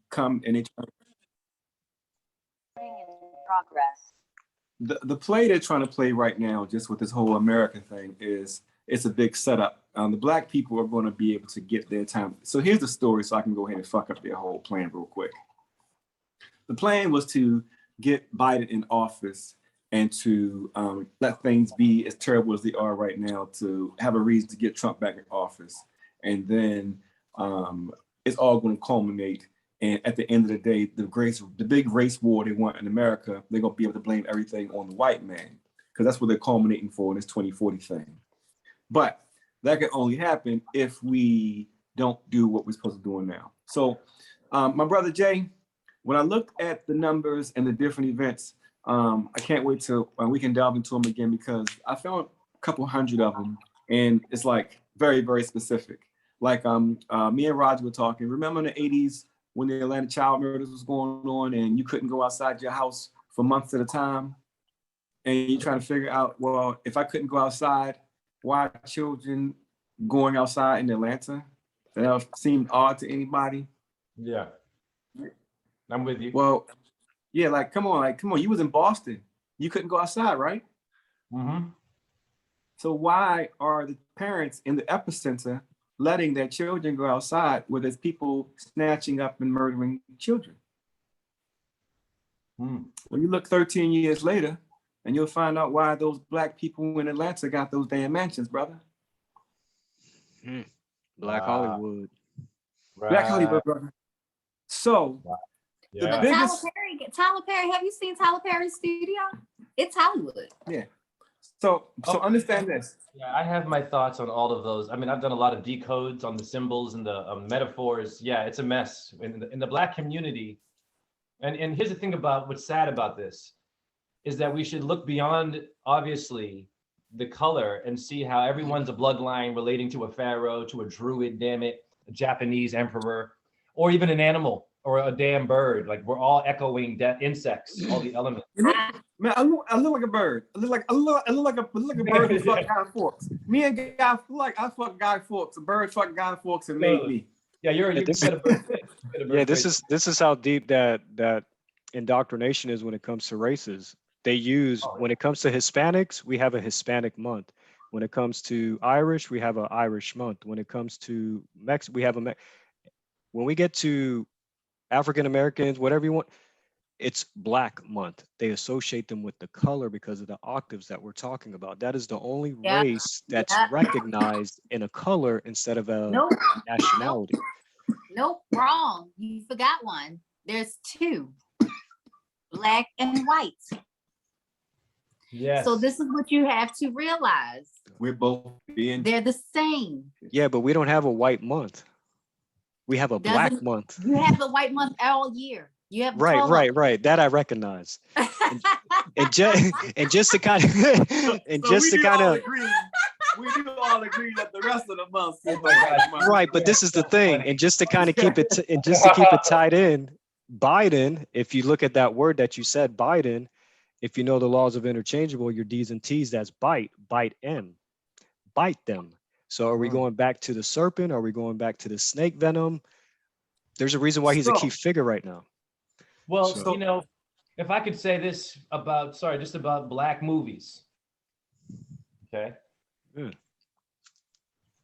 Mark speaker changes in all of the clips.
Speaker 1: come and they try
Speaker 2: in progress.
Speaker 1: the play they're trying to play right now, just with this whole American thing, is it's a big setup. The black people are going to be able to get their time. So here's the story, so I can go ahead and fuck up their whole plan real quick. The plan was to get Biden in office and to let things be as terrible as they are right now, to have a reason to get Trump back in office. And then it's all going to culminate. And at the end of the day, the big race war they want in America, they're going to be able to blame everything on the white man, because that's what they're culminating for in this 2040 thing. But that can only happen if we don't do what we're supposed to do now. So my brother Jay, when I looked at the numbers and the different events, I can't wait till we can delve into them again, because I found a couple hundred of them, and it's like very, very specific. Like me and Roger were talking. Remember in the 80s when the Atlanta child murders was going on, and you couldn't go outside your house for months at a time, and you're trying to figure out, well, if I couldn't go outside, why are children going outside in Atlanta? That seemed odd to anybody.
Speaker 3: Yeah, I'm with you.
Speaker 1: Well, yeah, come on, you was in Boston. You couldn't go outside, right?
Speaker 3: Mm-hmm.
Speaker 1: So why are the parents in the epicenter letting their children go outside where there's people snatching up and murdering children? Well, you look 13 years later, and you'll find out why those black people in Atlanta got those damn mansions, brother.
Speaker 4: Black Hollywood.
Speaker 3: Right.
Speaker 1: Black Hollywood, brother. So,
Speaker 3: Yeah.
Speaker 1: the biggest...
Speaker 5: Tyler Perry, have you seen Tyler Perry's studio? It's Hollywood.
Speaker 1: Yeah. So understand this.
Speaker 3: Yeah, I have my thoughts on all of those. I mean, I've done a lot of decodes on the symbols and the metaphors. Yeah, it's a mess in the black community. And here's the thing about what's sad about this is that we should look beyond, obviously, the color and see how everyone's a bloodline relating to a pharaoh, to a druid, damn it, a Japanese emperor, or even an animal or a damn bird. Like, we're all echoing insects, all the elements.
Speaker 1: Man, I look like a bird. I look like a bird who fuck Guy Fawkes. Me and Guy, I fuck Guy Fawkes. A bird fuck Guy Fawkes and made me.
Speaker 3: Yeah, you're a bird.
Speaker 4: Yeah, this is how deep that indoctrination is when it comes to races. They use, when it comes to Hispanics, we have a Hispanic month. When it comes to Irish, we have an Irish month. When it comes to Mexico, we have when we get to African Americans, whatever you want, it's Black month. They associate them with the color because of the octaves that we're talking about. That is the only race that's recognized in a color instead of a nationality.
Speaker 5: Nope, wrong. You forgot one. There's two, Black and white.
Speaker 3: Yes.
Speaker 5: So this is what you have to realize.
Speaker 1: We're both
Speaker 5: they're the same.
Speaker 4: Yeah, but we don't have a white month. We have a Black month.
Speaker 5: You have the white month all year. You have
Speaker 4: right. That I recognize. and just to kind of
Speaker 1: we do all agree that the rest of the month is
Speaker 4: right. But this is the thing, and just to kind of keep it tied in, Biden. If you look at that word that you said, Biden. If you know the laws of interchangeable, your D's and T's, that's bite them. So are we going back to the serpent? Are we going back to the snake venom? There's a reason why he's a key figure right now.
Speaker 3: Well, you know, if I could say this about Black movies. Okay.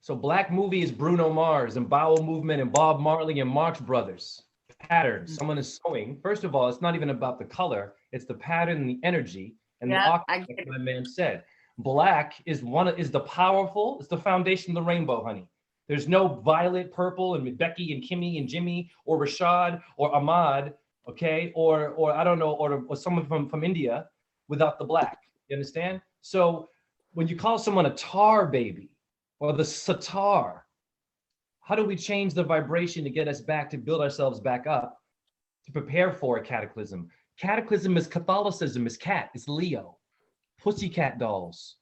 Speaker 3: So Black movie is Bruno Mars and Bowel Movement and Bob Marley and Marx Brothers. Patterns. Someone is sewing. First of all, it's not even about the color. It's the pattern and the energy and the octave, like my man said. Black is the powerful. It's the foundation of the rainbow, honey. There's no Violet, Purple, and Becky and Kimmy and Jimmy or Rashad or Ahmad, okay, or I don't know, or someone from India without the Black. You understand? So when you call someone a tar baby or the Satar, how do we change the vibration to get us back, to build ourselves back up, to prepare for a cataclysm? Cataclysm is Catholicism, is cat, it's Leo. Pussycat dolls.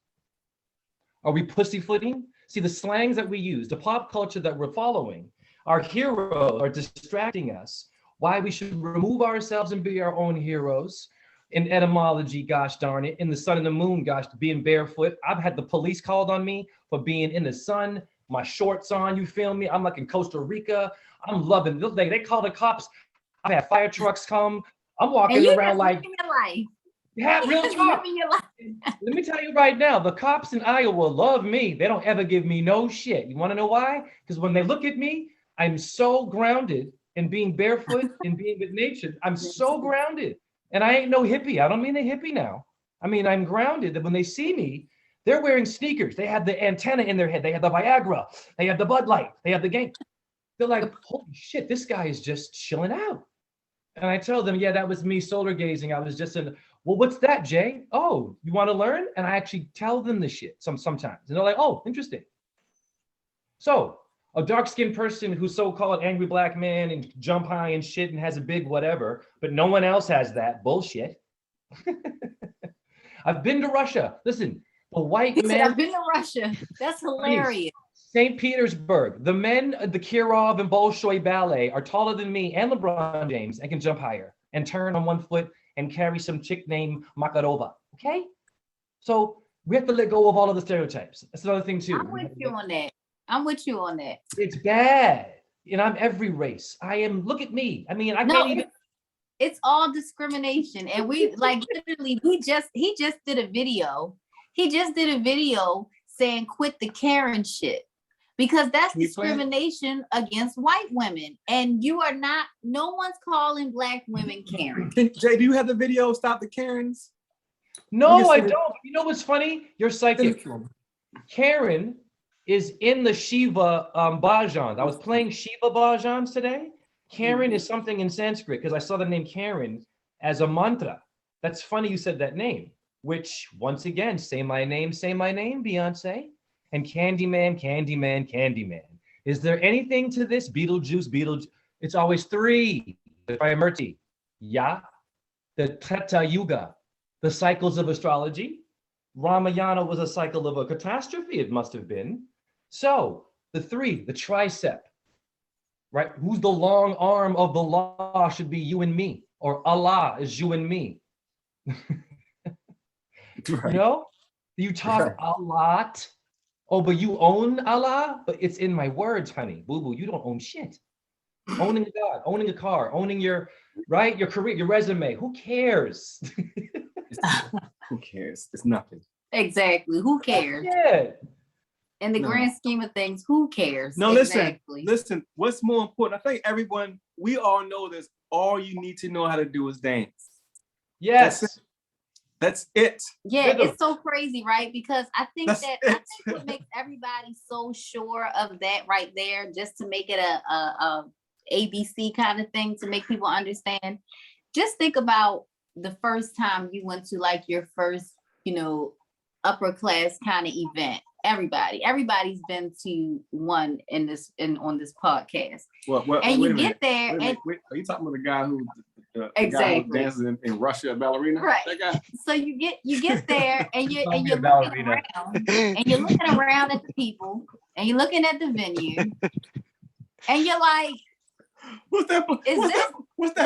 Speaker 3: Are we pussyfooting? See, the slangs that we use, the pop culture that we're following, our heroes are distracting us. Why we should remove ourselves and be our own heroes. In etymology, gosh darn it, in the sun and the moon, gosh, being barefoot. I've had the police called on me for being in the sun, my shorts on, you feel me? I'm like in Costa Rica. I'm loving it. They call the cops. I've had fire trucks come. I'm walking around like, yeah, real talk. Let me tell you right now, the cops in Iowa love me. They don't ever give me no shit. You want to know why? Because when they look at me, I'm so grounded in being barefoot and being with nature. I'm so grounded. And I ain't no hippie. I don't mean a hippie now. I mean, I'm grounded that when they see me, they're wearing sneakers. They have the antenna in their head. They have the Viagra. They have the Bud Light. They have the game. They're like, holy shit, this guy is just chilling out. And I tell them, yeah, that was me solar gazing. I was just in, well, what's that, Jay? Oh, you want to learn? And I actually tell them the shit sometimes. And they're like, oh, interesting. So a dark-skinned person who's so-called angry black man and jump high and shit and has a big whatever, but no one else has that bullshit. I've been to Russia. Listen, the white men.
Speaker 5: I've been to Russia. That's hilarious.
Speaker 3: St. Petersburg. The men of the Kirov and Bolshoi ballet are taller than me and LeBron James and can jump higher and turn on one foot and carry some chick named Makarova. Okay? So we have to let go of all of the stereotypes. That's another thing too.
Speaker 5: I'm with you on that. I'm with you on that.
Speaker 3: It's bad. And I'm every race. I am, look at me. I mean, I can't even.
Speaker 5: It's all discrimination. And we like literally, he just did a video. He just did a video saying quit the Karen shit. Because that's discrimination against white women. And you are not, no one's calling black women Karen.
Speaker 1: Jay, do you have the video, Stop the Karens?
Speaker 3: No, I don't. You know what's funny? You're psychic. Karen is in the Shiva bhajans. I was playing Shiva bhajans today. Karen is something in Sanskrit because I saw the name Karen as a mantra. That's funny you said that name, which once again, say my name, Beyonce. And Candyman, Candyman, Candyman. Is there anything to this? Beetlejuice. It's always three. The Trimurti. Yeah. The Treta Yuga. The cycles of astrology. Ramayana was a cycle of a catastrophe, it must have been. So the three, the tricep, right? Who's the long arm of the law should be you and me, or Allah is you and me. You know, you talk a lot. Oh, but you own Allah? But it's in my words, honey. Boo-boo, you don't own shit. Owning a God, owning a car, owning your, right? Your career, your resume. Who cares?
Speaker 1: Who cares? It's nothing.
Speaker 5: Exactly. Who cares?
Speaker 3: Yeah.
Speaker 5: In the grand scheme of things, who cares?
Speaker 1: No, listen, what's more important? I think we all know this. All you need to know how to do is dance.
Speaker 3: Yes.
Speaker 1: That's it.
Speaker 5: Yeah, it's so crazy, right? Because I think what makes everybody so sure of that right there, just to make it a ABC kind of thing to make people understand. Just think about the first time you went to like your first, upper class kind of event. Everybody's been to one on this podcast. And you get there, and
Speaker 1: are you talking about the guy who?
Speaker 5: Exactly.
Speaker 1: Guy who dances in Russia, a ballerina.
Speaker 5: Right.
Speaker 1: That guy.
Speaker 5: So you get there and you're looking around at the people and you're looking at the venue and you're like, what's that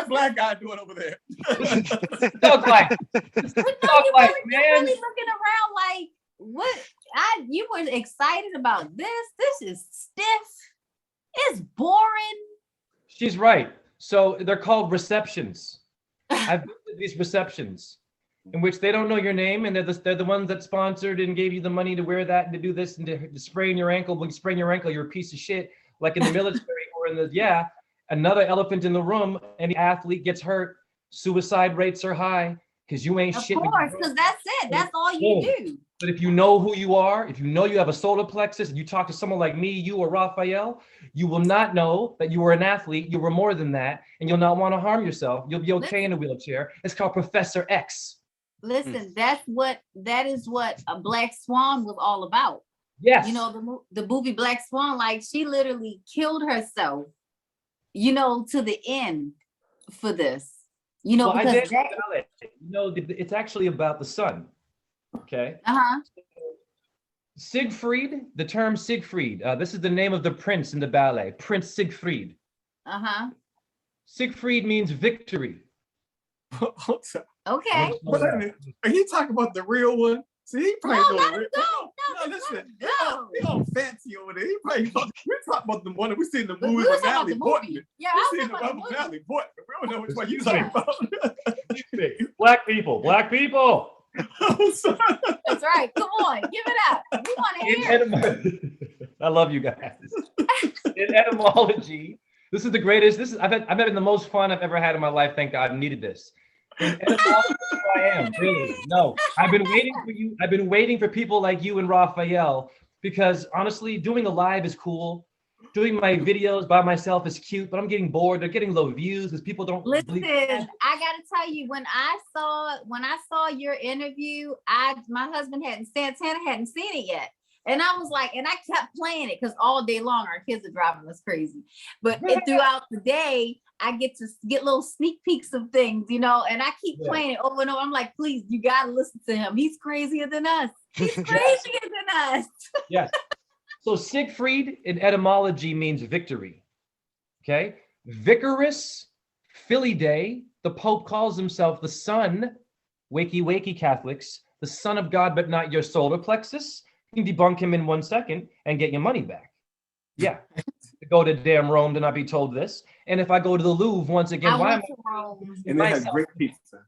Speaker 5: black guy doing over there?
Speaker 3: Dog life. Man.
Speaker 5: Really looking around like, what? You were excited about this. This is stiff. It's boring.
Speaker 3: She's right. So they're called receptions. I've been to these receptions in which they don't know your name, and they're the ones that sponsored and gave you the money to wear that and to do this and to sprain your ankle. When you sprain your ankle, you're a piece of shit. Like in the military or in the another elephant in the room. Any athlete gets hurt, suicide rates are high because you ain't shit. Of
Speaker 5: course, because that's it. That's all you do.
Speaker 3: But if you know who you are, if you know you have a solar plexus, and you talk to someone like me, you or Raphael, you will not know that you were an athlete. You were more than that, and you'll not want to harm yourself. You'll be okay in a wheelchair. It's called Professor X.
Speaker 5: Listen, that is what a Black Swan was all about.
Speaker 3: Yes.
Speaker 5: The movie Black Swan, like she literally killed herself, to the end for this. Because
Speaker 3: it's actually about the sun. Okay. Siegfried, the term Siegfried. This is the name of the prince in the ballet, Prince Siegfried. Siegfried means victory.
Speaker 5: Okay.
Speaker 1: Are you talking about the real one? See, he
Speaker 5: let him go. No,
Speaker 1: listen,
Speaker 5: go.
Speaker 1: they all fancy over there. We're talking about the one that we see in the
Speaker 5: We
Speaker 1: movie
Speaker 5: were
Speaker 1: with
Speaker 5: talking about
Speaker 1: Natalie
Speaker 5: the
Speaker 1: Portman.
Speaker 5: movie. Yeah,
Speaker 1: We
Speaker 5: I
Speaker 1: see
Speaker 5: was
Speaker 1: the
Speaker 5: talking
Speaker 1: one
Speaker 5: about
Speaker 1: with
Speaker 5: the movie.
Speaker 1: Natalie Portman. We don't know which one you're talking about.
Speaker 3: Black people, black people.
Speaker 1: I'm sorry.
Speaker 5: That's right. Come on, give it up. We want to hear.
Speaker 3: I love you guys. In etymology, this is the greatest. I'm having the most fun I've ever had in my life. Thank God, I needed this. In etymology, I am really no. I've been waiting for you. I've been waiting for people like you and Raphael because honestly, doing a live is cool. Doing my videos by myself is cute, but I'm getting bored. They're getting low views because people don't
Speaker 5: Listen,
Speaker 3: believe.
Speaker 5: I gotta tell you, when I saw your interview, my husband Santana hadn't seen it yet. And I was like, and I kept playing it because all day long our kids are driving us crazy. But throughout the day, I get little sneak peeks of things, and I keep playing it over and over. I'm like, please, you gotta listen to him. He's crazier than us. He's crazier than us.
Speaker 3: Yes. So Siegfried in etymology means victory. Okay. Vicarus Filidae, the Pope calls himself the son, wakey Catholics, the son of God, but not your solar plexus. You can debunk him in 1 second and get your money back. Yeah. Go to damn Rome to not be told this. And if I go to the Louvre once again,
Speaker 1: And they have great pizza.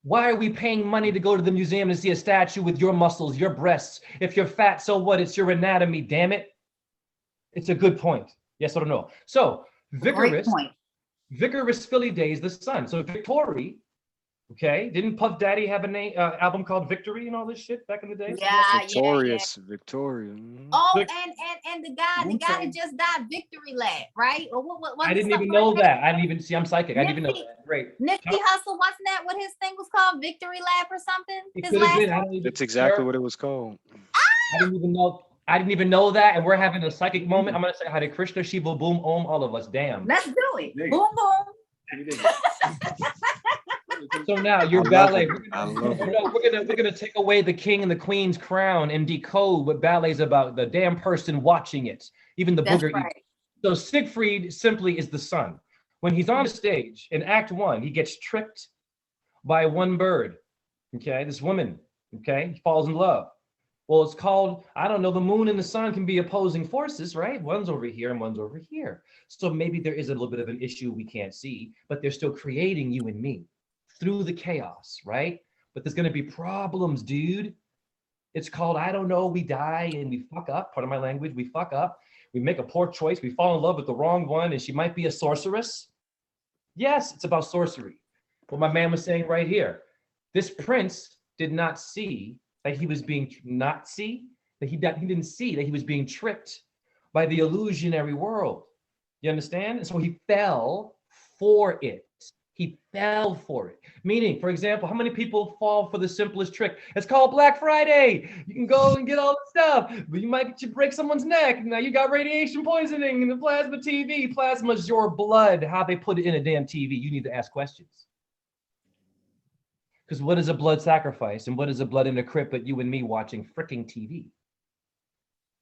Speaker 3: Why are we paying money to go to the museum to see a statue with your muscles, your breasts? If you're fat, so what? It's your anatomy, damn it. It's a good point. Yes or no? So, Vicarus Filidae is the son. So, Victory, okay, didn't Puff Daddy have an album called Victory and all this shit back in the day?
Speaker 5: Yeah,
Speaker 4: Victorious.
Speaker 5: Oh, and the guy that just died, Victory Lab, right? Or what
Speaker 3: I didn't even know that. I didn't even see. I'm psychic. I didn't even know that. Great.
Speaker 5: Nipsey Hussle, wasn't that what his thing was called? Victory Lab or something?
Speaker 3: It could have been.
Speaker 4: That's exactly what it was called.
Speaker 3: I didn't even know. I didn't even know that, and we're having a psychic moment. I'm gonna say Hare Krishna, Shiva, boom, om, all of us. Damn.
Speaker 5: Let's do it. Boom, boom.
Speaker 3: So now your ballet. We're gonna take away the king and the queen's crown and decode what ballet's about. The damn person watching it, even the booger. Right. So Siegfried simply is the son. When he's on stage in Act 1, he gets tricked by one bird. Okay, this woman. Okay, he falls in love. Well, it's called, I don't know, the moon and the sun can be opposing forces, right? One's over here and one's over here. So maybe there is a little bit of an issue we can't see, but they're still creating you and me through the chaos, right? But there's going to be problems, dude. It's called, I don't know, we die and we fuck up. Part of my language, we fuck up. We make a poor choice. We fall in love with the wrong one and she might be a sorceress. Yes, it's about sorcery. What my man was saying right here. This prince did not see that he was being he didn't see that he was being tricked by the illusionary world. You understand? And so he fell for it. He fell for it. Meaning, for example, how many people fall for the simplest trick? It's called Black Friday. You can go and get all the stuff, but you might break someone's neck. Now you got radiation poisoning and the plasma TV. Plasma's your blood. How they put it in a damn TV. You need to ask questions. Because what is a blood sacrifice and what is a blood in a crypt but you and me watching freaking TV?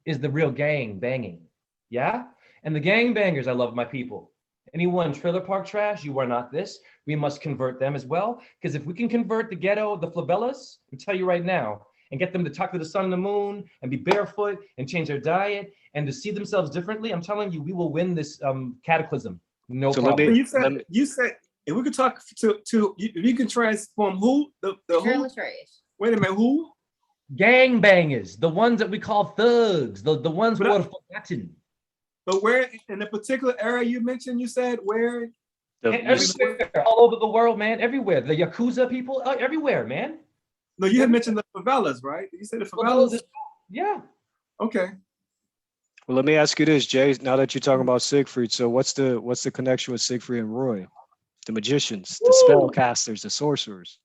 Speaker 3: Is the real gang banging. Yeah? And the gang bangers, I love my people. Anyone trailer park trash, you are not this. We must convert them as well. Because if we can convert the ghetto, the favelas, I'll tell you right now, and get them to talk to the sun and the moon and be barefoot and change their diet and to see themselves differently, I'm telling you, we will win this cataclysm. No problem.
Speaker 1: You said, if we could talk to you can transform who? The who? Wait a minute, who?
Speaker 3: Gang bangers, the ones that we call thugs, the ones who are forgotten.
Speaker 1: But where in the particular area you mentioned, you said where?
Speaker 3: Everywhere, all over the world, man. Everywhere. The Yakuza people, everywhere, man.
Speaker 1: No, you had mentioned the favelas, right? You said the favelas?
Speaker 3: Yeah.
Speaker 1: Okay.
Speaker 4: Well, let me ask you this, Jay. Now that you're talking about Siegfried, so what's the connection with Siegfried and Roy? The magicians, the spellcasters, the sorcerers.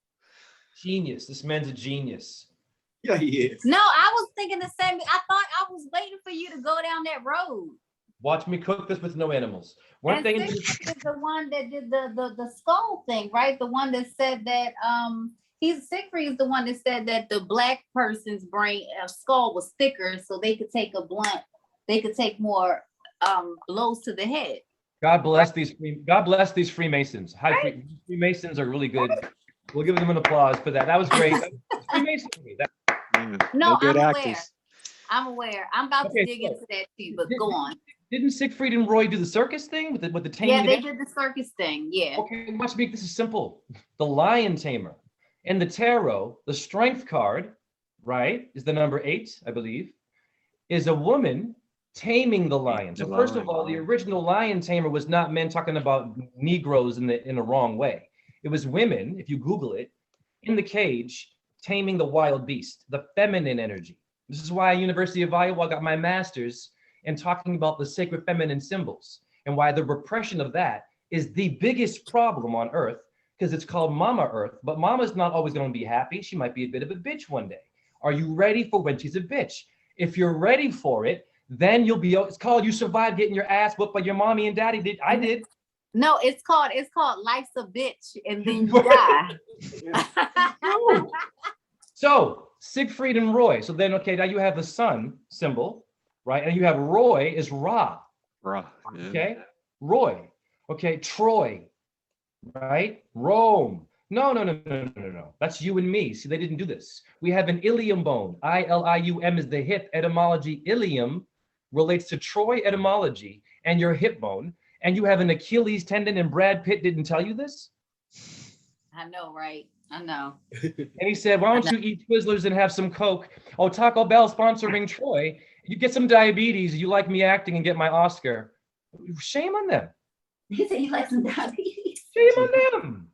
Speaker 3: Genius. This man's a genius.
Speaker 1: Yeah, he is.
Speaker 5: No, I was thinking the same. I thought I was waiting for you to go down that road.
Speaker 3: Watch me cook this with no animals.
Speaker 5: One thing is the one that did the skull thing, right? The one that said that Siegfried is the one that said that the black person's brain skull was thicker, so they could take more blows to the head.
Speaker 3: God bless these Freemasons. Freemasons are really good. We'll give them an applause for that. That was great. Freemasonry.
Speaker 5: No,
Speaker 4: good
Speaker 5: I'm
Speaker 4: actors.
Speaker 5: I'm aware. I'm about to
Speaker 3: Okay,
Speaker 5: dig
Speaker 3: so
Speaker 5: into that too, but go on.
Speaker 3: Didn't Siegfried and Roy do the circus thing with the taming?
Speaker 5: Yeah, they did the circus thing. Yeah.
Speaker 3: Okay, watch me. This is simple. The lion tamer. In the tarot, the strength card, right, is the number 8, I believe, is a woman taming the lion. So first of all, the original lion tamer was not men talking about Negroes in a wrong way. It was women, if you Google it, in the cage taming the wild beast, the feminine energy. This is why University of Iowa got my master's in talking about the sacred feminine symbols and why the repression of that is the biggest problem on Earth, because it's called Mama Earth, but Mama's not always going to be happy. She might be a bit of a bitch one day. Are you ready for when she's a bitch? If you're ready for it, then you'll be, it's called you survived getting your ass whooped by your mommy and daddy. I did.
Speaker 5: No, it's called Life's a Bitch, and then you die.
Speaker 3: So Siegfried and Roy. So then, okay, now you have the sun symbol, right? And you have Roy is Ra.
Speaker 4: Ra. Yeah.
Speaker 3: Okay. Roy. Okay. Troy. Right? Rome. No. That's you and me. See, they didn't do this. We have an ilium bone. Ilium is the hip etymology. Ilium relates to Troy etymology and your hip bone. And you have an Achilles tendon, and Brad Pitt didn't tell you this?
Speaker 5: I know, right? I know.
Speaker 3: And he said, why don't you eat Twizzlers and have some Coke? Oh, Taco Bell sponsoring Troy. You get some diabetes. You like me acting and get my Oscar. Shame on them.
Speaker 5: He said he likes some diabetes.
Speaker 3: Shame on them.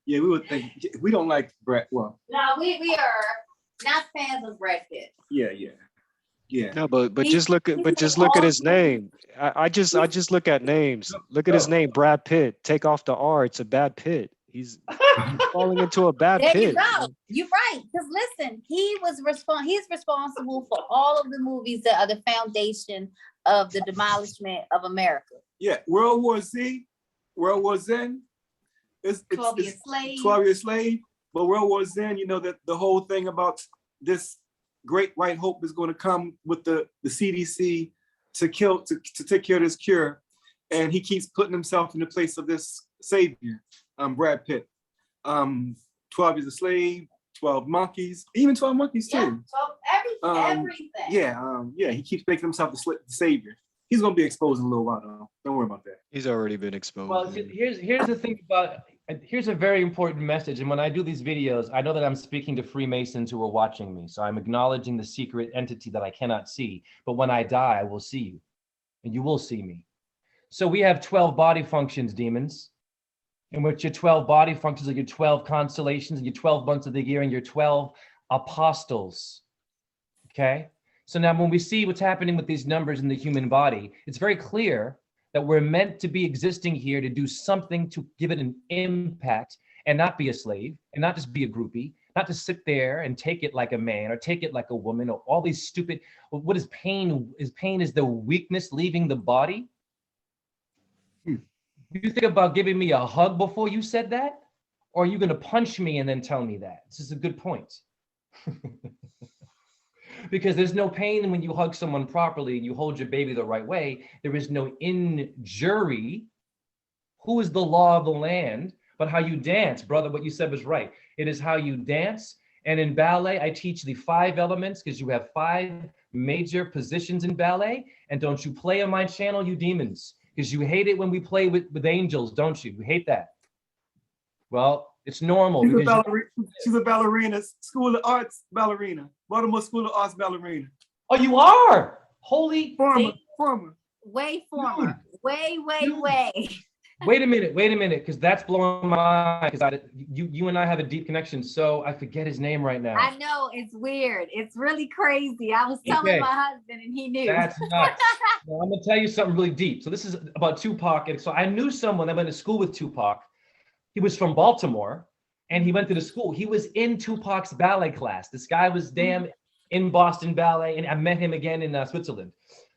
Speaker 1: Yeah, we would think we don't like Brad. Well,
Speaker 5: No, we are not fans of Brad Pitt.
Speaker 1: yeah.
Speaker 4: No, but just look at his name. I just look at names. Look at his name, Brad Pitt. Take off the R. It's a bad pit. He's falling into a bad
Speaker 5: There
Speaker 4: pit.
Speaker 5: you go. You're right. Because listen, he's responsible for all of the movies that are the foundation of the demolishment of America.
Speaker 1: Yeah, World War Z, World War Z. It's
Speaker 5: 12 Years Slave.
Speaker 1: 12 Years Slave. But World War Z, you know that the whole thing about this great white hope is going to come with the CDC to take care of this cure, and he keeps putting himself in the place of this savior, Brad Pitt. 12 Years a Slave, 12 Monkeys, even 12 Monkeys too.
Speaker 5: Yeah, everything.
Speaker 1: Yeah, he keeps making himself the savior. He's going to be exposed in a little while though. Don't worry about that.
Speaker 4: He's already been exposed.
Speaker 3: Well, here's the thing about, here's a very important message. And when I do these videos, I know that I'm speaking to Freemasons who are watching me. So I'm acknowledging the secret entity that I cannot see. But when I die, I will see you and you will see me. So we have 12 body functions, demons, in which your 12 body functions are your 12 constellations and your 12 months of the year and your 12 apostles. Okay. So now when we see what's happening with these numbers in the human body, it's very clear that we're meant to be existing here to do something to give it an impact and not be a slave and not just be a groupie, not to sit there and take it like a man or take it like a woman or all these stupid, what is pain? Pain is the weakness leaving the body. You think about giving me a hug before you said that? Or are you going to punch me and then tell me that? This is a good point. Because there's no pain when you hug someone properly and you hold your baby the right way. There is no injury. Who is the law of the land? But how you dance, brother, what you said was right. It is how you dance. And in ballet, I teach the 5 elements because you have 5 major positions in ballet. And don't you play on my channel, you demons, because you hate it when we play with angels, don't you? You hate that. Well, it's normal.
Speaker 1: She's a ballerina, School of Arts ballerina, Baltimore School of Arts ballerina.
Speaker 3: Oh, you are? Holy.
Speaker 1: Former.
Speaker 5: Way former. Way.
Speaker 3: Wait a minute, because that's blowing my mind. Because you and I have a deep connection. So I forget his name right now.
Speaker 5: I know, it's weird. It's really crazy. I was telling my husband, and he knew.
Speaker 3: That's nuts. Well, I'm gonna tell you something really deep. So this is about Tupac, and so I knew someone that went to school with Tupac. He was from Baltimore, and he went to the school. He was in Tupac's ballet class. This guy was in Boston Ballet, and I met him again in Switzerland.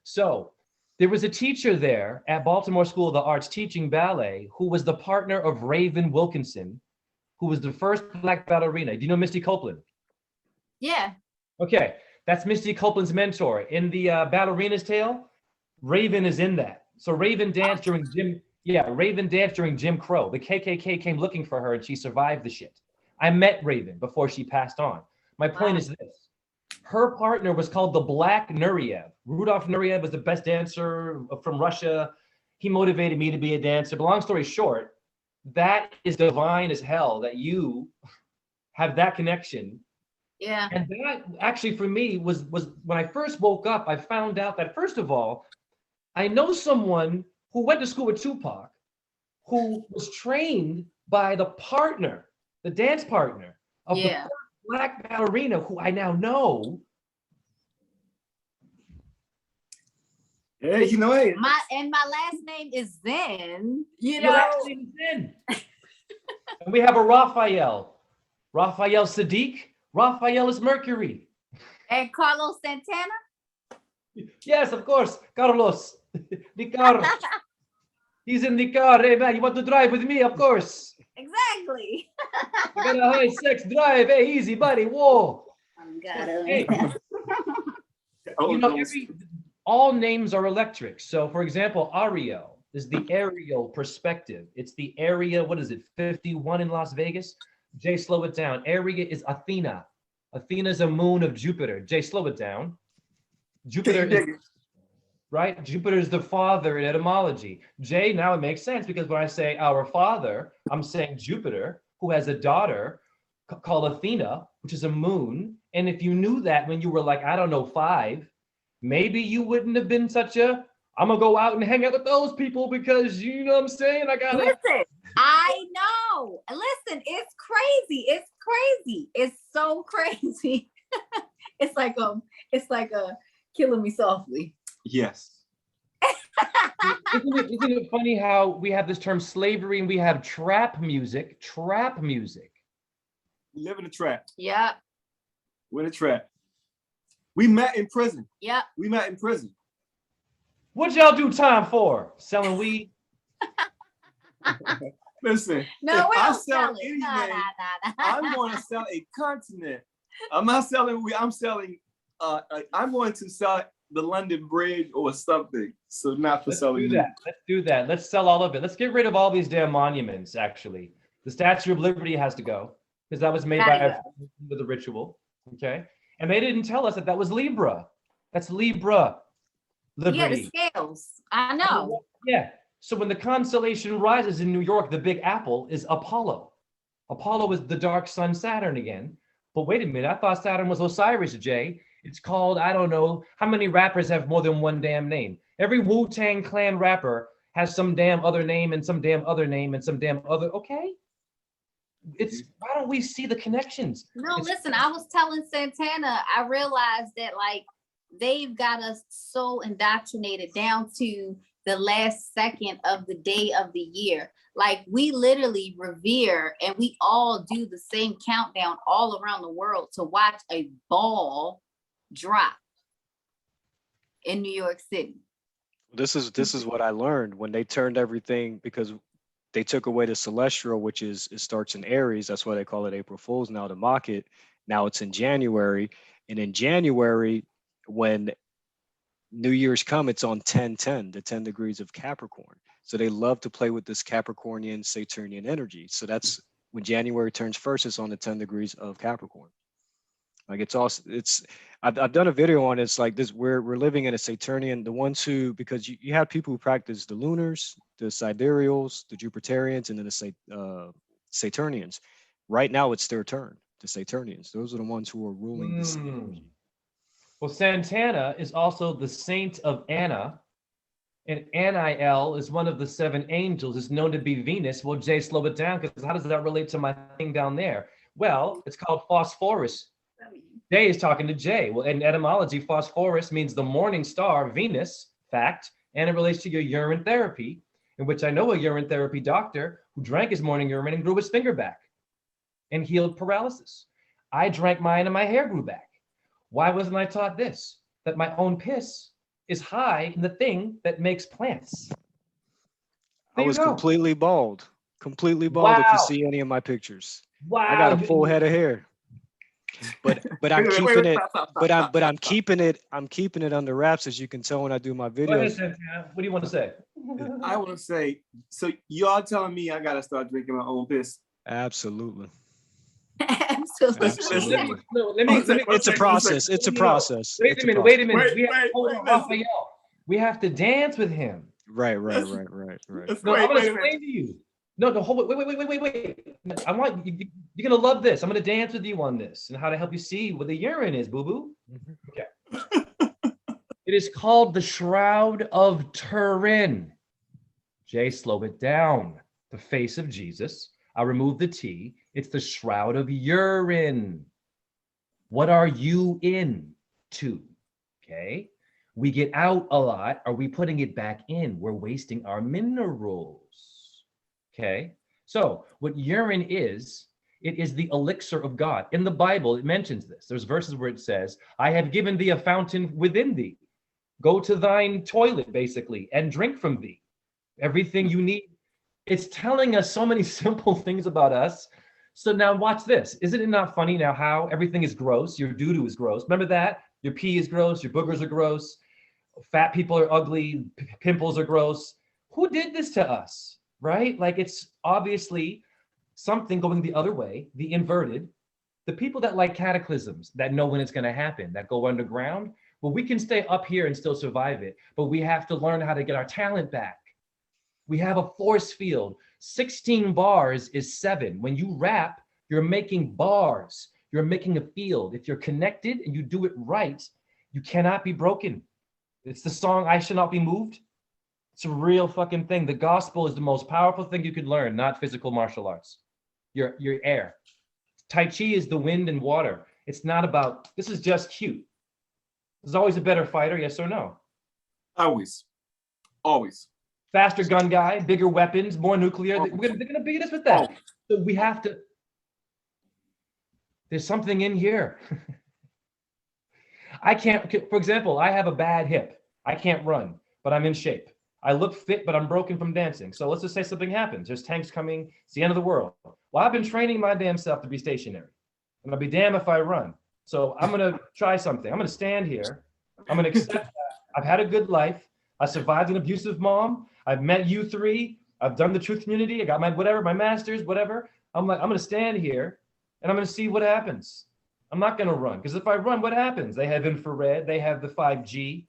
Speaker 3: So there was a teacher there at Baltimore School of the Arts teaching ballet who was the partner of Raven Wilkinson, who was the first Black ballerina. Do you know Misty Copeland?
Speaker 5: Yeah.
Speaker 3: Okay, that's Misty Copeland's mentor. In the Ballerina's Tale, Raven is in that. So Raven danced during Jim Crow. The KKK came looking for her and she survived the shit. I met Raven before she passed on. My point is this. Her partner was called the Black Nureyev. Rudolf Nureyev was the best dancer from Russia. He motivated me to be a dancer. But long story short, that is divine as hell that you have that connection.
Speaker 5: Yeah.
Speaker 3: And that actually for me was when I first woke up, I found out that first of all, I know someone who went to school with Tupac, who was trained by the partner, the dance partner of the first Black ballerina, who I now know.
Speaker 1: Hey, you know, hey.
Speaker 5: My last name is Zen. You
Speaker 3: Your
Speaker 5: know.
Speaker 3: last name is Zen. And we have a Raphael Sadiq. Raphael is Mercury.
Speaker 5: And Carlos Santana.
Speaker 3: Yes, of course, Carlos. The car. He's in the car. Hey man, you want to drive with me? Of course.
Speaker 5: Exactly.
Speaker 3: You got a high sex drive. Hey, easy, buddy. Whoa. Hey. You know, all names are electric. So, for example, Ariel is the aerial perspective. It's the area, what is it, 51 in Las Vegas? Jay, slow it down. Area is Athena. Athena is a moon of Jupiter. Jay, slow it down. Jupiter is, right? Jupiter is the father in etymology. Jay, now it makes sense because when I say our father, I'm saying Jupiter, who has a daughter called Athena, which is a moon. And if you knew that when you were like, I don't know, 5, maybe you wouldn't have been such a, I'm gonna go out and hang out with those people because you know what I'm saying? I gotta
Speaker 5: listen. I know. Listen, it's crazy. It's crazy. It's so crazy. It's like killing me softly.
Speaker 1: Yes.
Speaker 3: Isn't it funny how we have this term slavery and we have trap music? Trap music.
Speaker 1: We live in a trap.
Speaker 5: Yeah.
Speaker 1: We're in a trap. We met in prison.
Speaker 5: Yep.
Speaker 1: We met in prison.
Speaker 3: What y'all do time for? Selling weed?
Speaker 1: Listen,
Speaker 5: No,
Speaker 1: if
Speaker 5: we
Speaker 1: I
Speaker 5: don't
Speaker 1: sell
Speaker 5: sell it.
Speaker 1: anything,
Speaker 5: Nah.
Speaker 1: I'm going to sell a continent. I'm not selling weed. I'm selling. I'm going to sell the London Bridge or something. So not for selling weed.
Speaker 3: Let's do that. Let's sell all of it. Let's get rid of all these damn monuments. Actually, the Statue of Liberty has to go because that was made by with a ritual. Okay, and they didn't tell us that was Libra. That's Libra. Liberty.
Speaker 5: Yeah, the scales. I know.
Speaker 3: Yeah. So when the constellation rises in New York, the Big Apple is Apollo. Apollo is the dark sun Saturn again. But wait a minute, I thought Saturn was Osiris, Jay. It's called, I don't know, how many rappers have more than one damn name? Every Wu-Tang Clan rapper has some damn other name and some damn other name and some damn other, okay? It's, why don't we see the connections?
Speaker 5: No, listen, I was telling Santana, I realized that like they've got us so indoctrinated down to the last second of the day of the year. Like we literally revere and we all do the same countdown all around the world to watch a ball drop in New York City.
Speaker 4: This is what I learned when they turned everything, because they took away the celestial, which is, it starts in Aries. That's why they call it April Fool's now to mock it. Now it's in January. And in January, when New Year's come, it's on 10-10, the 10 degrees of Capricorn. So they love to play with this Capricornian, Saturnian energy. So that's when January turns first, it's on the 10 degrees of Capricorn. Like it's also, I've done a video on it. It's like this, we're living in a Saturnian, the ones who, because you have people who practice the lunars, the sidereals, the Jupiterians, and then the Saturnians. Right now it's their turn, the Saturnians. Those are the ones who are ruling this energy.
Speaker 3: Well, Santana is also the saint of Anna, and Aniel is one of the 7 angels. It's known to be Venus. Well, Jay, slow it down, because how does that relate to my thing down there? Well, it's called phosphorus. Jay is talking to Jay. Well, in etymology, phosphorus means the morning star, Venus, fact, and it relates to your urine therapy, in which I know a urine therapy doctor who drank his morning urine and grew his finger back and healed paralysis. I drank mine and my hair grew back. Why wasn't I taught this? That my own piss is high in the thing that makes plants.
Speaker 4: I was completely bald. Completely bald.
Speaker 3: Wow.
Speaker 4: If you see any of my pictures.
Speaker 3: Wow.
Speaker 4: I got a full head of hair. But I'm keeping it, but I'm keeping it under wraps, as you can tell when I do my videos.
Speaker 3: Go ahead, Santana. What do you want to say?
Speaker 1: I want to say, so y'all telling me I gotta start drinking my own piss?
Speaker 4: Absolutely.
Speaker 5: Absolutely.
Speaker 4: It's a process. It's a process.
Speaker 3: Wait a minute. Raphael, we have to dance with him.
Speaker 4: Right.
Speaker 3: No, I'm gonna explain to you. No, hold wait. I want you, you're gonna love this. I'm gonna dance with you on this and how to help you see what the urine is, boo-boo. Okay. It is called the Shroud of Turin. Jay, slow it down. The face of Jesus. I'll remove the T. It's the Shroud of Urine. What are you into? Okay. We get out a lot. Are we putting it back in? We're wasting our minerals. Okay. So what urine is, it is the elixir of God. In the Bible, it mentions this. There's verses where it says, I have given thee a fountain within thee. Go to thine toilet, basically, and drink from thee. Everything you need. It's telling us so many simple things about us. So now watch this. Isn't it not funny now how everything is gross? Your doo-doo is gross. Remember that? Your pee is gross. Your boogers are gross. Fat people are ugly. Pimples are gross. Who did this to us, right? Like it's obviously something going the other way, the inverted. The people that like cataclysms, that know when it's going to happen, that go underground, well, we can stay up here and still survive it, but we have to learn how to get our talent back. We have a force field. 16 bars is 7. When you rap, you're making bars. You're making a field. If you're connected and you do it right, you cannot be broken. It's the song, I Shall Not Be Moved. It's a real fucking thing. The gospel is the most powerful thing you could learn, not physical martial arts. Your air. Tai Chi is the wind and water. It's not about, this is just cute. There's always a better fighter, yes or no?
Speaker 1: Always.
Speaker 3: Faster gun guy, bigger weapons, more nuclear. They're gonna beat us with that. So we have to, there's something in here. I can't, for example, I have a bad hip. I can't run, but I'm in shape. I look fit, but I'm broken from dancing. So let's just say something happens. There's tanks coming. It's the end of the world. Well, I've been training my damn self to be stationary. And I'll be damned if I run. So I'm going to try something. I'm going to stand here. I'm going to accept that. I've had a good life. I survived an abusive mom. I've met you three. I've done the truth community. I got my whatever, my master's, whatever. I'm going to stand here and I'm going to see what happens. I'm not going to run, because if I run, what happens? They have infrared. They have the 5G.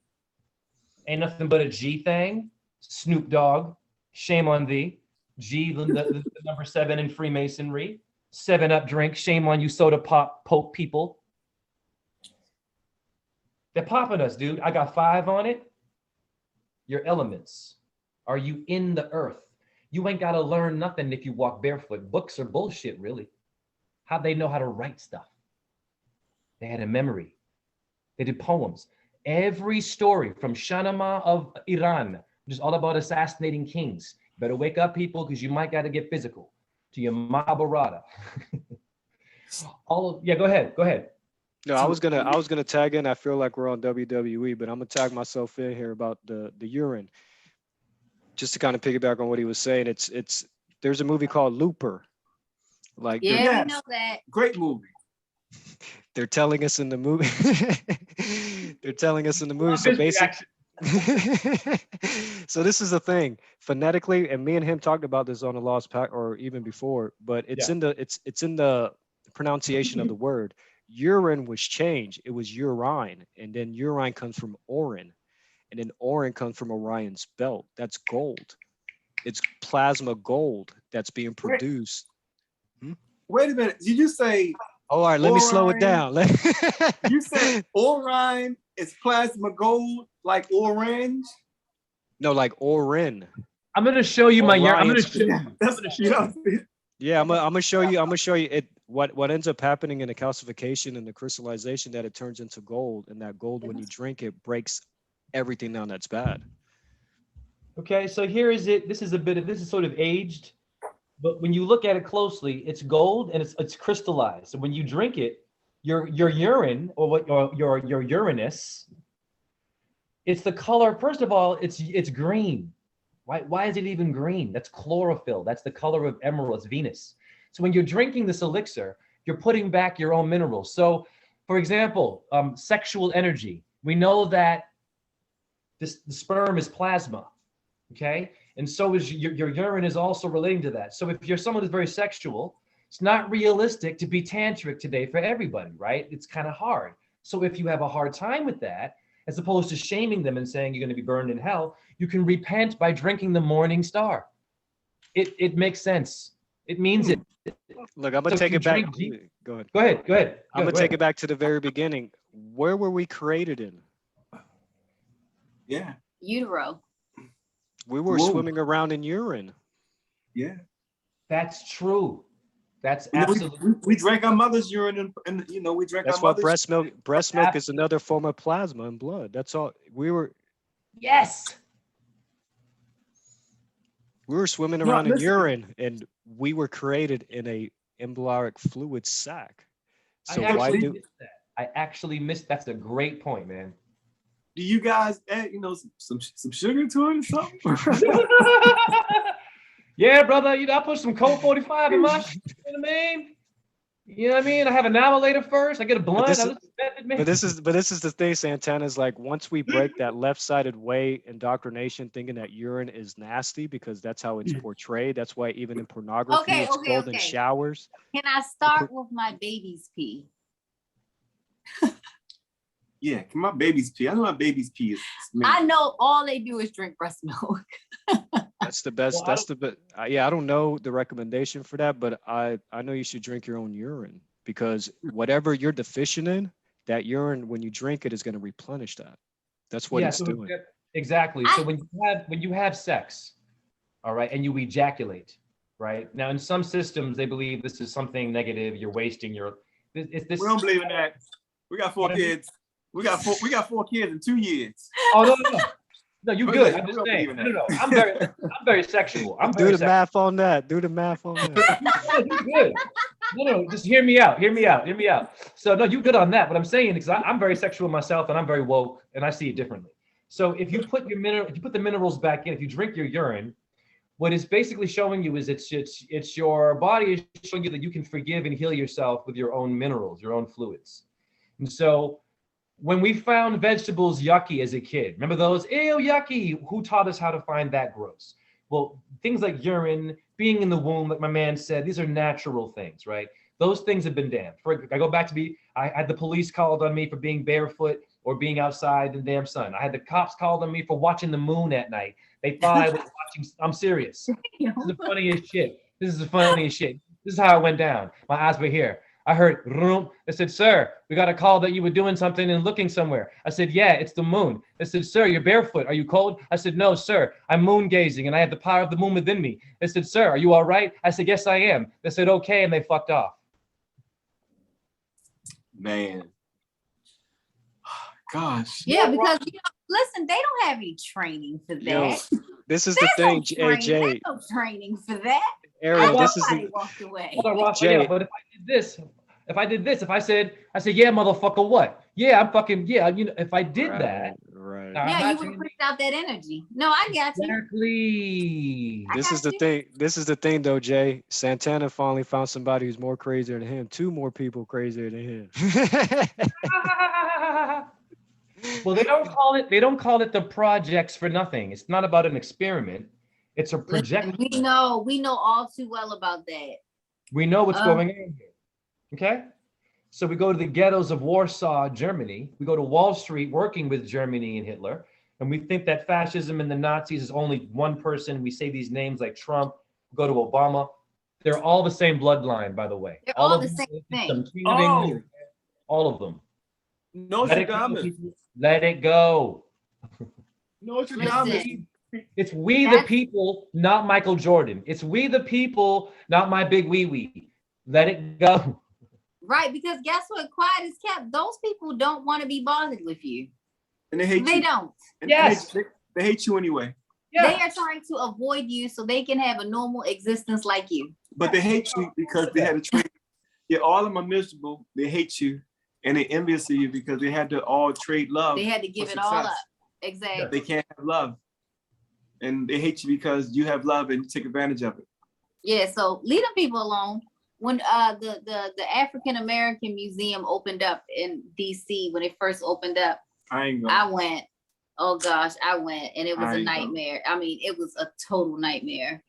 Speaker 3: Ain't nothing but a G thing. Snoop Dogg, shame on thee. G, the number 7 in Freemasonry. 7-Up drink, shame on you soda pop poke people. They're popping us, dude. I got 5 on it. Your elements. Are you in the earth? You ain't got to learn nothing if you walk barefoot. Books are bullshit, really. How'd they know how to write stuff? They had a memory. They did poems. Every story from Shahnameh of Iran, which is all about assassinating kings. You better wake up, people, because you might got to get physical. To your Mahabharata. Yeah, go ahead.
Speaker 4: No, I was gonna tag in. I feel like we're on WWE, but I'm gonna tag myself in here about the urine. Just to kind of piggyback on what he was saying, there's a movie called Looper. Like
Speaker 5: we know that.
Speaker 1: Great movie.
Speaker 4: They're telling us in the movie. So basically, so this is the thing. Phonetically, and me and him talked about this on the Lost Pack, or even before, but it's in the pronunciation of the word. Urine was changed. It was urine, and then urine comes from Orin, and then Orin comes from Orion's belt. That's gold. It's plasma gold that's being produced.
Speaker 1: Wait a minute. Did you say?
Speaker 4: Oh, all right, let me slow it down.
Speaker 1: You said Orion is plasma gold, like orange?
Speaker 4: No, like Orin.
Speaker 3: I'm gonna show you my urine. I'm gonna show
Speaker 1: you.
Speaker 4: Yeah, I'm gonna show you. I'm gonna show you it. What ends up happening in the calcification and the crystallization, that it turns into gold, and that gold, when you drink it, breaks everything down that's bad.
Speaker 3: Okay, so here is it. This is sort of aged, but when you look at it closely, it's gold and it's crystallized. So when you drink it, your urine or your Uranus, it's the color. First of all, it's green. Why is it even green? That's chlorophyll. That's the color of emerald. It's Venus. So when you're drinking this elixir, you're putting back your own minerals. So, for example, sexual energy. We know that the sperm is plasma, okay? And so is your urine is also relating to that. So if you're someone who's very sexual, It's not realistic to be tantric today for everybody, right? It's kind of hard. So if you have a hard time with that, as opposed to shaming them and saying you're going to be burned in hell, you can repent by drinking the morning star. It makes sense. It means it.
Speaker 4: Look, I'm gonna take it back. Go ahead.
Speaker 3: Go ahead.
Speaker 4: I'm gonna take it back to the very beginning. Where were we created in?
Speaker 1: Yeah.
Speaker 5: Utero.
Speaker 4: We were swimming around in urine.
Speaker 1: Yeah.
Speaker 3: That's true. That's absolutely.
Speaker 1: We drank our mother's urine, and you know, we drank.
Speaker 4: That's
Speaker 1: our
Speaker 4: why breast milk is another form of plasma and blood. That's all. We were swimming around in urine, and we were created in a embryonic fluid sac. So
Speaker 3: I actually missed. That's a great point, man.
Speaker 1: Do you guys add, some sugar to it or something?
Speaker 3: Yeah, brother. I put some Colt 45 in my. You know what I mean? You know what I mean? I have an annihilator first. I get a blunt.
Speaker 4: But this is the thing, Santana, is like once we break that left-sided way indoctrination, thinking that urine is nasty because that's how it's portrayed. That's why even in pornography, it's golden showers.
Speaker 5: Can I start with my baby's pee?
Speaker 1: Yeah, can my babies pee? I know my babies pee is.
Speaker 5: I know all they do is drink breast milk.
Speaker 4: That's the best. That's the best. Yeah, I don't know the recommendation for that, but I know you should drink your own urine because whatever you're deficient in, that urine when you drink it is going to replenish that. That's what it's doing.
Speaker 3: Exactly. So when you have sex, all right, and you ejaculate, right? Now in some systems they believe this is something negative. You're wasting your.
Speaker 1: We don't believe in that. We got 4 kids. We got 4 kids in 2 years.
Speaker 3: Oh no. No, you good. I'm just saying. No. I'm very sexual.
Speaker 4: Do the math on that. Do the math on that.
Speaker 3: You good. No, just hear me out. So no, you good on that. What I'm saying is I'm very sexual myself and I'm very woke and I see it differently. So if you put the minerals back in, if you drink your urine, what it's basically showing you is it's your body is showing you that you can forgive and heal yourself with your own minerals, your own fluids. And so when we found vegetables yucky as a kid, remember those? Ew, yucky. Who taught us how to find that gross? Well, things like urine, being in the womb, like my man said, these are natural things, right? Those things have been damned. I go back to I had the police called on me for being barefoot or being outside in the damn sun. I had the cops called on me for watching the moon at night. They thought I was watching, I'm serious. This is the funniest shit. This is how it went down. My eyes were here. I heard room. They said, sir, we got a call that you were doing something and looking somewhere. I said, yeah, it's the moon. They said, sir, you're barefoot. Are you cold? I said, no, sir, I'm moon gazing and I have the power of the moon within me. They said, sir, are you all right? I said, yes, I am. They said, okay. And they fucked off.
Speaker 1: Man. Gosh.
Speaker 5: Yeah, because listen, they don't have any training for that.
Speaker 4: Yo, this is the thing,
Speaker 5: There's
Speaker 4: Jay.
Speaker 5: no training for that.
Speaker 4: Ariel, this is the
Speaker 5: walked away.
Speaker 4: Jay.
Speaker 3: Yeah, but if I did this, if I said, yeah, motherfucker, what? Yeah, I'm fucking, yeah. If I did that.
Speaker 4: Right.
Speaker 5: Yeah, you would push out that energy. No, I got you.
Speaker 3: Exactly.
Speaker 4: This is the thing though, Jay. Santana finally found somebody who's more crazier than him. 2 more people crazier than him.
Speaker 3: Well, they don't call it the projects for nothing. It's not about an experiment. It's a projection.
Speaker 5: We know all too well about that.
Speaker 3: We know what's going on here. Okay? So we go to the ghettos of Warsaw, Germany. We go to Wall Street working with Germany and Hitler. And we think that fascism and the Nazis is only one person. We say these names like Trump, go to Obama. They're all the same bloodline, by the way.
Speaker 5: They're all the same thing.
Speaker 3: All of them.
Speaker 1: No,
Speaker 3: let it go.
Speaker 1: No,
Speaker 3: It's we the people, not Michael Jordan. It's we the people, not my big wee. Let it go.
Speaker 5: Right, because guess what? Quiet is kept. Those people don't want to be bothered with you.
Speaker 1: And they hate you.
Speaker 5: They don't.
Speaker 1: And
Speaker 3: yes.
Speaker 1: They hate you anyway.
Speaker 3: Yeah.
Speaker 5: They are trying to avoid you so they can have a normal existence like you.
Speaker 1: But they hate you because they had to trade. Yeah, all of them are miserable. They hate you and they envious of you because they had to all trade love.
Speaker 5: They had to give it all up. Exactly.
Speaker 1: They can't have love. And they hate you because you have love and you take advantage of it.
Speaker 5: Yeah, so leave them people alone. When the African American Museum opened up in DC, when it first opened up, I went. Oh gosh, I went, and it was a nightmare. I mean, it was a total nightmare.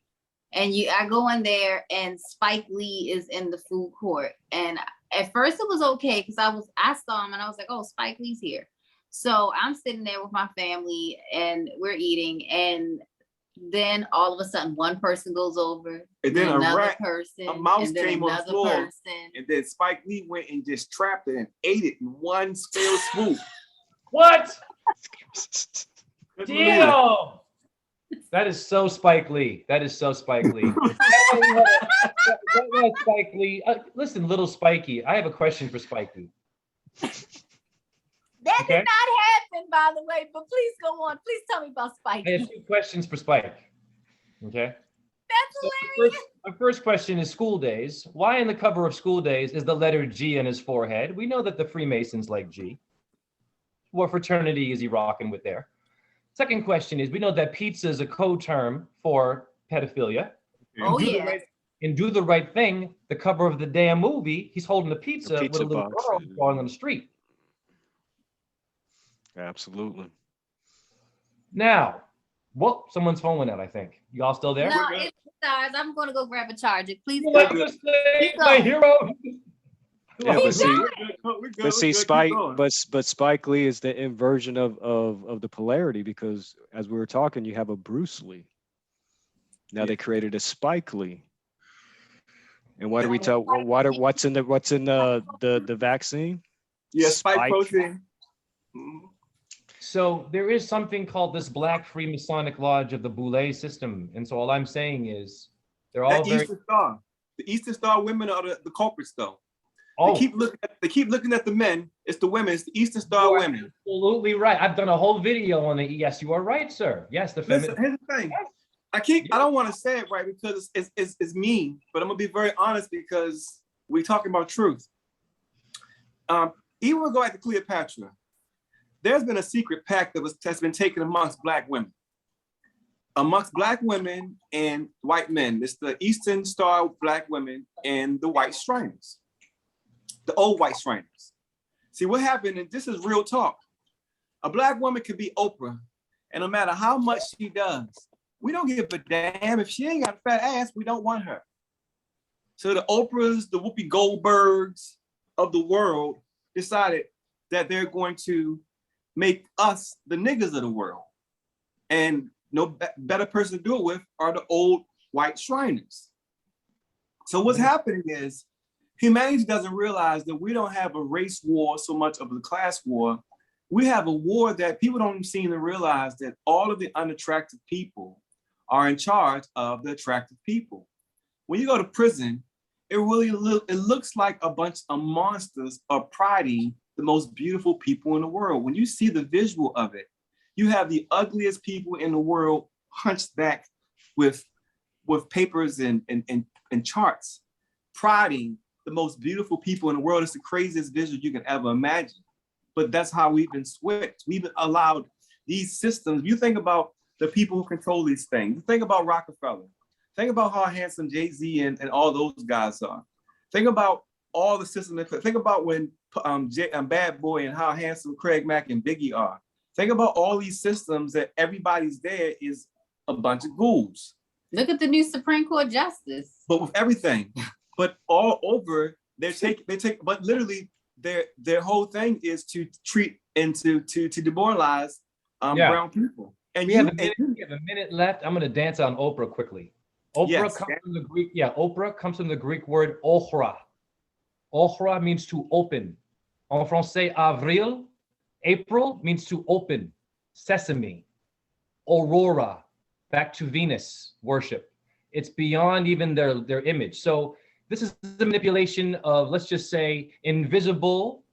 Speaker 5: And I go in there and Spike Lee is in the food court. And at first it was okay because I saw him and I was like, oh, Spike Lee's here. So I'm sitting there with my family and we're eating. And then all of a sudden one person goes over.
Speaker 1: And then
Speaker 5: another person.
Speaker 1: A mouse
Speaker 5: and then
Speaker 1: came on the floor.
Speaker 5: Person.
Speaker 1: And then Spike Lee went and just trapped it and ate it in one fell swoop.
Speaker 3: What? Damn! That is so Spike Lee. That is so Spike Lee. That was Spike Lee. Listen, little Spikey, I have a question for Spikey.
Speaker 5: That did not happen, by the way, but please go on. Please tell me about Spike.
Speaker 3: I have 2 questions for Spike. Okay.
Speaker 5: That's hilarious.
Speaker 3: My first question is school days. Why in the cover of School Days is the letter G in his forehead? We know that the Freemasons like G. What fraternity is he rocking with there? Second question is, we know that pizza is a code term for pedophilia.
Speaker 5: Oh, yeah.
Speaker 3: And Do the Right Thing, the cover of the damn movie, he's holding a pizza with a little girl going on the street.
Speaker 4: Absolutely.
Speaker 3: Now, whoop, someone's phone went out, I think. You all still there?
Speaker 5: No, it's stars. I'm going to go grab a charger. Please go.
Speaker 3: My hero.
Speaker 4: Yeah, but Spike Lee is the inversion of the polarity, because as we were talking, you have a Bruce Lee. Now they created a Spike Lee. And what do we tell? What's in the vaccine?
Speaker 1: Yeah, spike protein.
Speaker 3: So there is something called this Black Freemasonic Lodge of the Boule system, and so all I'm saying is they're all very.
Speaker 1: Eastern Star. The Eastern Star women are the culprits, though.
Speaker 3: Oh.
Speaker 1: They keep looking at the men. It's the women. It's the Eastern Star women.
Speaker 3: Absolutely right. I've done a whole video on it. Yes, you are right, sir. Yes, the
Speaker 1: Listen, here's the thing. I don't want to say it right because it's mean, but I'm gonna be very honest because we're talking about truth. Even when we go back to Cleopatra, there's been a secret pact that's been taken amongst Black women. Amongst Black women and white men. It's the Eastern Star Black women and the White Shriners. The old White Shriners. See what happened, and this is real talk. A Black woman could be Oprah, and no matter how much she does, we don't give a damn. If she ain't got a fat ass, we don't want her. So the Oprahs, the Whoopi Goldbergs of the world decided that they're going to make us the niggas of the world. And no better person to do it with are the old White Shriners. So what's happening is humanity doesn't realize that we don't have a race war so much of a class war. We have a war that people don't seem to realize that all of the unattractive people are in charge of the attractive people. When you go to prison, it looks like a bunch of monsters are priding the most beautiful people in the world. When you see the visual of it, you have the ugliest people in the world hunched back with papers and charts, priding the most beautiful people in the world. It's the craziest visual you can ever imagine. But that's how we've been switched. We've allowed these systems. You think about the people who control these things. You think about Rockefeller. Think about how handsome Jay-Z and all those guys are. Think about all the systems. Think about when Bad Boy and how handsome Craig Mack and Biggie are. Think about all these systems that everybody's there is a bunch of ghouls.
Speaker 5: Look at the new Supreme Court justice.
Speaker 1: But with everything, but all over, but literally their whole thing is to treat and to demoralize brown people. And
Speaker 3: we have a minute left. I'm going to dance on Oprah quickly. Oprah comes from the Greek. Yeah, Oprah comes from the Greek word ochra. Ochra means to open. En français, avril, April means to open. Sesame, aurora, back to Venus worship. It's beyond even their image. So this is the manipulation of, let's just say, invisible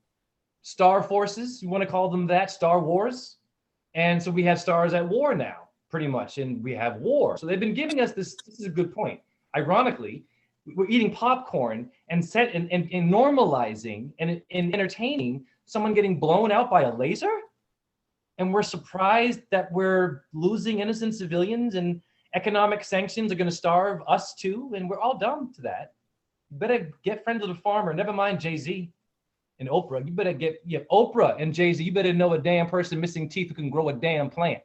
Speaker 3: star forces. You want to call them that, Star Wars. And so we have stars at war now, pretty much, and we have war. So they've been giving us this is a good point. Ironically, we're eating popcorn and normalizing and entertaining someone getting blown out by a laser. And we're surprised that we're losing innocent civilians and economic sanctions are going to starve us too. And we're all dumb to that. You better get friends with the farmer. Never mind Jay-Z and Oprah. You better Oprah and Jay-Z. You better know a damn person missing teeth who can grow a damn plant.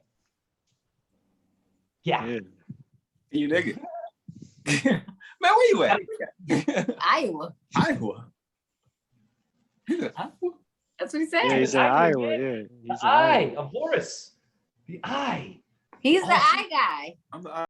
Speaker 3: Yeah.
Speaker 1: You dig it. Man, where you at?
Speaker 5: Iowa.
Speaker 1: Iowa. He's in Iowa?
Speaker 5: That's what he said.
Speaker 4: Yeah, he's in Iowa. Yeah, he's
Speaker 3: The
Speaker 4: in Iowa.
Speaker 3: eye of Horus. The eye.
Speaker 5: He's the eye guy.
Speaker 1: I'm the